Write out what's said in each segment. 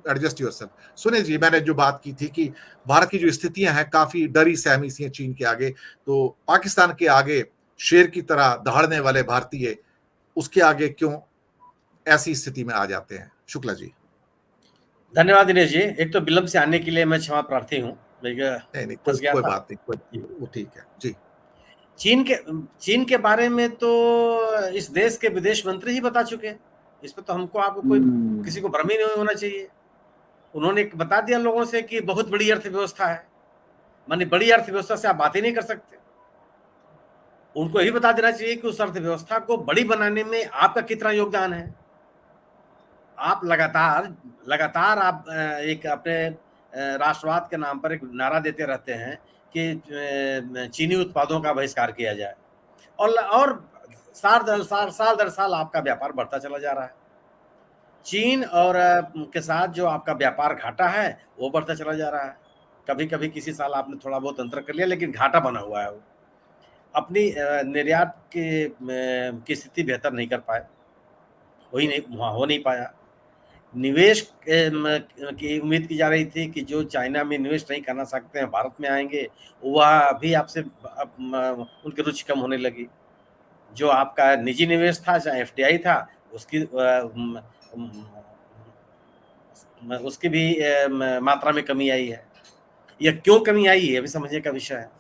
Adjust yourself. सुनिए जी, मैंने जो बात की थी कि भारत की जो स्थितियाँ हैं काफ़ी डरी सहमी सी हैं चीन के आगे, तो पाकिस्तान के आगे शेर की तरह दहाड़ने वाले भारतीय उसके आगे क्यों ऐसी स्थिति में आ जाते हैं? शुक्ला जी। धन्यवाद दिनेश जी। एक तो विलंब से आने के लिए मैं क्षमा प्रार्थी हूँ। नहीं, नहीं, फँस गया कोई था। बात नहीं, कोई वो ठीक है। जी। चीन के बारे में तो इस देश के विदेश मंत्री ही बता चुके हैं। इसमें तो हमको आपको कोई किसी को भ्रम ही नहीं होना चाहिए। उन्होंने बता दिया लोगों से कि बहुत बड़ी अर्थव्यवस्था है। माने बड़ी अर्थव्यवस्था से आप बात ही नहीं कर सकते। उनको यही बता देना चाहिए कि उस अर्थव्यवस्था को बड़ी बनाने में आपका कितना योगदान है। आप लगातार आप एक अपने राष्ट्रवाद के नाम पर एक नारा देते रहते हैं कि चीनी उत्पादों का बहिष्कार किया जाए और साल दर साल आपका व्यापार बढ़ता चला जा रहा है। चीन और के साथ जो आपका व्यापार घाटा है वो बढ़ता चला जा रहा है। कभी-कभी किसी साल आपने थोड़ा बहुत अंतर कर लिया, लेकिन घाटा बना हुआ है वो। अपनी निर्यात की स्थिति बेहतर नहीं कर पाए, हो नहीं पाया। निवेश की उम्मीद की जा रही थी कि जो चाइना में निवेश नहीं करना सकते हैं, भारत में आएँगे, वह भी आपसे उनकी रुचि कम होने लगी। जो आपका निजी निवेश था, चाहे एफडीआई था, उसकी भी मात्रा में कमी आई है। यह क्यों कमी आई है, ये भी समझने का विषय है।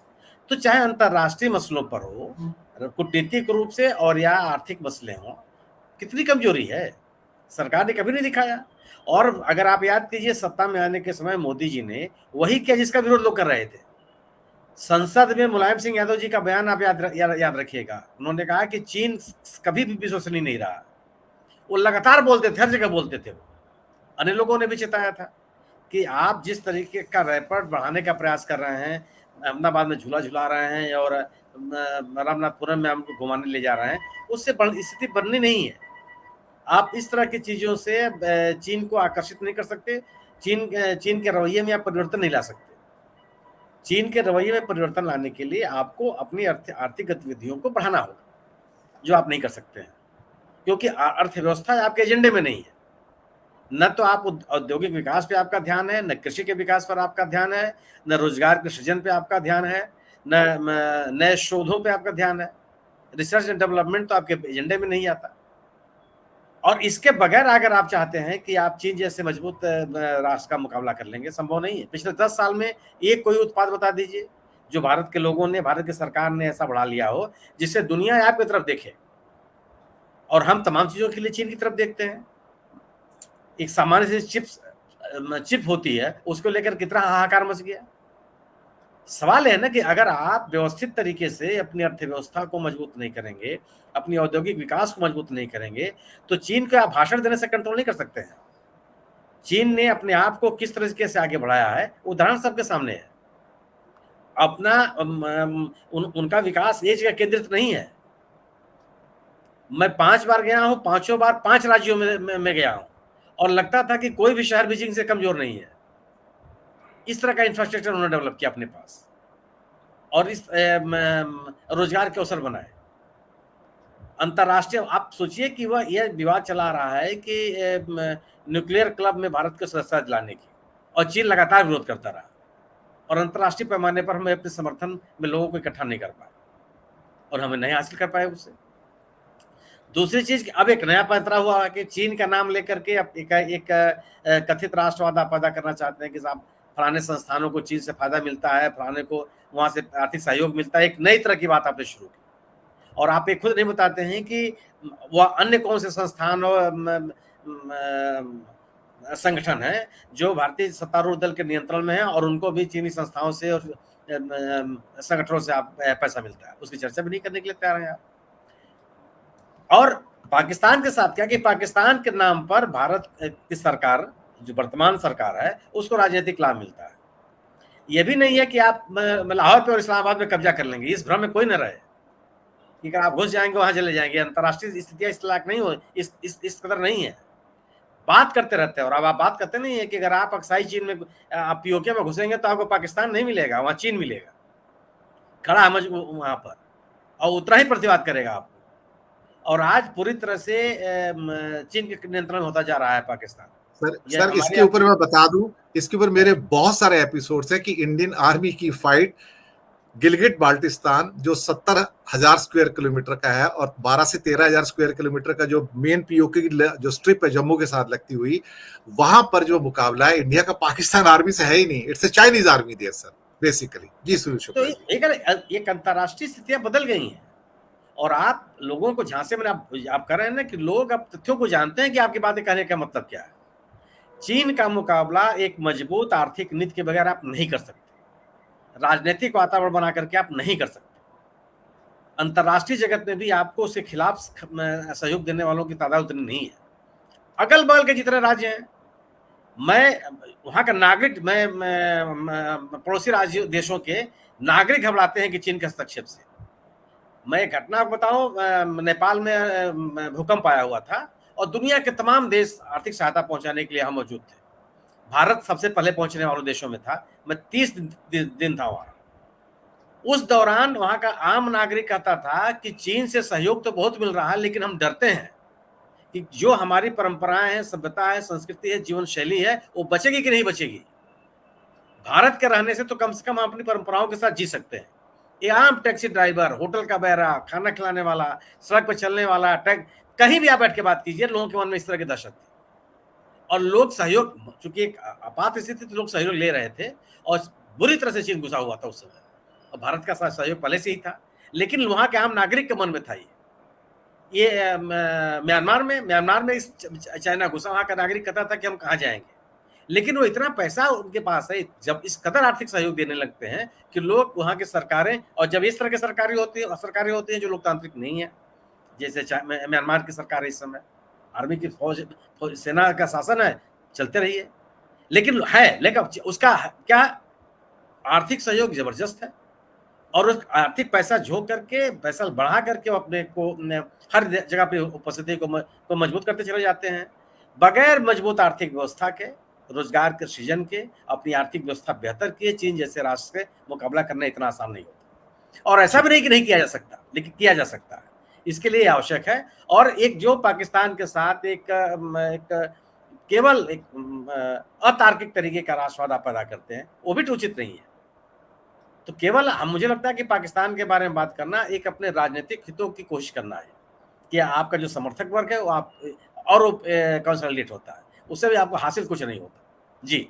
तो चाहे अंतर्राष्ट्रीय मसलों पर हो, कूटनीतिक रूप से और या आर्थिक मसले हों, कितनी कमजोरी है, सरकार ने कभी नहीं दिखाया। और अगर आप याद कीजिए, सत्ता में आने के समय मोदी जी ने वही किया जिसका विरोध लोग कर रहे थे। संसद में मुलायम सिंह यादव जी का बयान आप याद रखिएगा। उन्होंने कहा कि चीन कभी भी विश्वसनीय नहीं रहा। वो लगातार बोलते थे, हर जगह बोलते थे वो। अन्य लोगों ने भी चेताया था कि आप जिस तरीके का रैपर बढ़ाने का प्रयास कर रहे हैं, अहमदाबाद में झूला झुला रहे हैं और रामनाथपुरम में हमको घुमाने ले जा रहे हैं, उससे स्थिति बननी नहीं है। आप इस तरह की चीजों से चीन को आकर्षित नहीं कर सकते। चीन के रवैये में आप परिवर्तन नहीं ला सकते। चीन के रवैये में परिवर्तन लाने के लिए आपको अपनी आर्थिक गतिविधियों को बढ़ाना होगा, जो आप नहीं कर सकते हैं, क्योंकि अर्थव्यवस्था आपके एजेंडे में नहीं है। न तो आप औद्योगिक विकास पे आपका ध्यान है, न कृषि के विकास पर आपका ध्यान है, न रोजगार के सृजन पे आपका ध्यान है, न नए शोधों पे आपका ध्यान है। रिसर्च एंड डेवलपमेंट तो आपके एजेंडे में नहीं आता। और इसके बगैर अगर आप चाहते हैं कि आप चीन जैसे मजबूत राष्ट्र का मुकाबला कर लेंगे, संभव नहीं है। पिछले 10 साल में एक कोई उत्पाद बता दीजिए जो भारत के लोगों ने, भारत की सरकार ने ऐसा बढ़ा लिया हो जिससे दुनिया आपकी तरफ देखे। और हम तमाम चीजों के लिए चीन की तरफ देखते हैं। एक सामान्य सी चिप होती है, उसको लेकर कितना हाहाकार मच गया। सवाल है ना कि अगर आप व्यवस्थित तरीके से अपनी अर्थव्यवस्था को मजबूत नहीं करेंगे, अपनी औद्योगिक विकास को मजबूत नहीं करेंगे, तो चीन को आप भाषण देने से कंट्रोल नहीं कर सकते हैं। चीन ने अपने आप को किस तरीके से आगे बढ़ाया है, उदाहरण सबके सामने है। अपना उनका विकास एक जगह केंद्रित नहीं है। मैं 5 बार गया हूं, पांचों बार 5 राज्यों में गया हूं और लगता था कि कोई भी शहर बीजिंग से कमजोर नहीं है। इस तरह का इंफ्रास्ट्रक्चर उन्होंने डेवलप किया अपने पास और इस रोजगार के अवसर बनाए। अंतर्राष्ट्रीय आप सोचिए कि वह यह विवाद चला रहा है कि न्यूक्लियर क्लब में भारत को सदस्यता दिलाने की, और चीन लगातार विरोध करता रहा और अंतर्राष्ट्रीय पैमाने पर हमें अपने समर्थन में लोगों को इकट्ठा नहीं कर पाए और हमें नहीं हासिल कर पाए उससे। दूसरी चीज, अब एक नया पैंतरा हुआ है कि चीन का नाम लेकर के एक कथित राष्ट्रवाद पैदा करना चाहते हैं कि साहब फलाने संस्थानों को चीन से फायदा मिलता है, फलाने को वहां से आर्थिक सहयोग मिलता है। एक नई तरह की बात आपने शुरू की और आप एक खुद नहीं बताते हैं कि वह अन्य कौन से संस्थान और संगठन है जो भारतीय सत्तारूढ़ दल के नियंत्रण में है और उनको भी चीनी संस्थाओं से और संगठनों से आप पैसा मिलता है। उसकी चर्चा भी नहीं करने के लिए तैयार हैं आप। और पाकिस्तान के साथ क्या कि पाकिस्तान के नाम पर भारत की सरकार, जो वर्तमान सरकार है, उसको राजनीतिक लाभ मिलता है। यह भी नहीं है कि आप लाहौर पे और इस्लामाबाद में कब्जा कर लेंगे, इस भ्रम में कोई न रहे कि अगर आप घुस जाएंगे वहां चले जाएंगे। अंतर्राष्ट्रीय स्थितियां इस लायक नहीं हो, इस कदर नहीं है। बात करते रहते हैं और अब आप बात करते नहीं है कि अगर आप अक्साई चीन में, आप पीओके में घुसेंगे तो आपको पाकिस्तान नहीं मिलेगा, वहां चीन मिलेगा खड़ा है वहां पर और उतना ही प्रतिवाद करेगा आपको। और आज पूरी तरह से चीन के नियंत्रण होता जा रहा है पाकिस्तान। सर ये सर हमारी इसके ऊपर आपकी मैं बता दूं, इसके ऊपर मेरे बहुत सारे एपिसोड्स हैं कि इंडियन आर्मी की फाइट गिलगिट बाल्टिस्तान जो 70,000 स्क्वायर किलोमीटर का है और 12 से 13,000 स्क्वायर किलोमीटर का जो मेन पीओके की जो स्ट्रिप है जम्मू के साथ लगती हुई, वहां पर जो मुकाबला है इंडिया का पाकिस्तान आर्मी से है ही नहीं, it's a Chinese army there sir basically. जी सुनील तो शुक्ला जी। एक अंतर्राष्ट्रीय स्थितियां बदल गई हैं और आप लोगों को झांसे में आप कह रहे हैं ना कि लोग अब तथ्यों को जानते हैं कि आपकी बातें कहने का मतलब क्या है। चीन का मुकाबला एक मजबूत आर्थिक नीति के बगैर आप नहीं कर सकते, राजनीतिक वातावरण बना करके आप नहीं कर सकते। अंतर्राष्ट्रीय जगत में भी आपको उसके खिलाफ सहयोग देने वालों की तादाद उतनी नहीं है। अगल बगल के जितने राज्य हैं, मैं वहां का नागरिक, मैं पड़ोसी राज्य देशों के नागरिक घबराते हैं कि चीन के हस्तक्षेप से। मैं एक घटना बताऊं, नेपाल में भूकंप आया हुआ था और दुनिया के तमाम देश आर्थिक सहायता पहुंचाने के लिए हम मौजूद थे। भारत सबसे पहले पहुंचने वाले देशों में था। मैं 30 दिन था वहां। उस दौरान वहां का आम नागरिक कहता था कि चीन से सहयोग तो बहुत मिल रहा है, लेकिन हम डरते हैं कि जो हमारी परंपराएं हैं, सभ्यता है, संस्कृति है, जीवन शैली है, वो बचेगी कि नहीं बचेगी। भारत के रहने से तो कम से कम हम अपनी परंपराओं के साथ जी सकते हैं। ये आम टैक्सी ड्राइवर, होटल का बहरा, खाना खिलाने वाला, सड़क पर चलने वाला, कहीं भी आप बैठ के बात कीजिए, लोगों के मन में इस तरह की दहशत थी। और लोग सहयोग, चूंकि एक आपात स्थिति तो लोग सहयोग ले रहे थे और बुरी तरह से चीन घुसा हुआ था उस समय, और भारत का सहयोग पहले से ही था, लेकिन वहां के आम नागरिक के मन में था ये म्यांमार में इस चाइना घुसा, वहां का नागरिक कहता था कि हम कहाँ जाएंगे। लेकिन वो इतना पैसा उनके पास है, जब इस कदर आर्थिक सहयोग देने लगते हैं कि लोग वहां की सरकारें, और जब इस तरह की सरकारें होती हैं जो लोकतांत्रिक नहीं है, जैसे म्यांमार की सरकार है इस समय, आर्मी की फौज सेना का शासन है, चलते रहिए। लेकिन उसका क्या, आर्थिक सहयोग जबरदस्त है और उस आर्थिक पैसा झोंक करके, पैसा बढ़ा करके अपने को हर जगह पे उपस्थिति को मजबूत करते चले जाते हैं। बगैर मजबूत आर्थिक व्यवस्था के, रोजगार के सृजन के, अपनी आर्थिक व्यवस्था बेहतर किए चीन जैसे राष्ट्र से मुकाबला करना इतना आसान नहीं होता। और ऐसा भी नहीं कि नहीं किया जा सकता, लेकिन किया जा सकता है। इसके लिए आवश्यक है। और एक जो पाकिस्तान के साथ एक केवल एक अतार्किक तरीके का राष्ट्रवाद आप पैदा करते हैं, वो भी उचित नहीं है। तो केवल मुझे लगता है कि पाकिस्तान के बारे में बात करना एक अपने राजनीतिक हितों की कोशिश करना है कि आपका जो समर्थक वर्ग है वो आप और कंसोलिडेट होता है, उससे भी आपको हासिल कुछ नहीं होता। जी।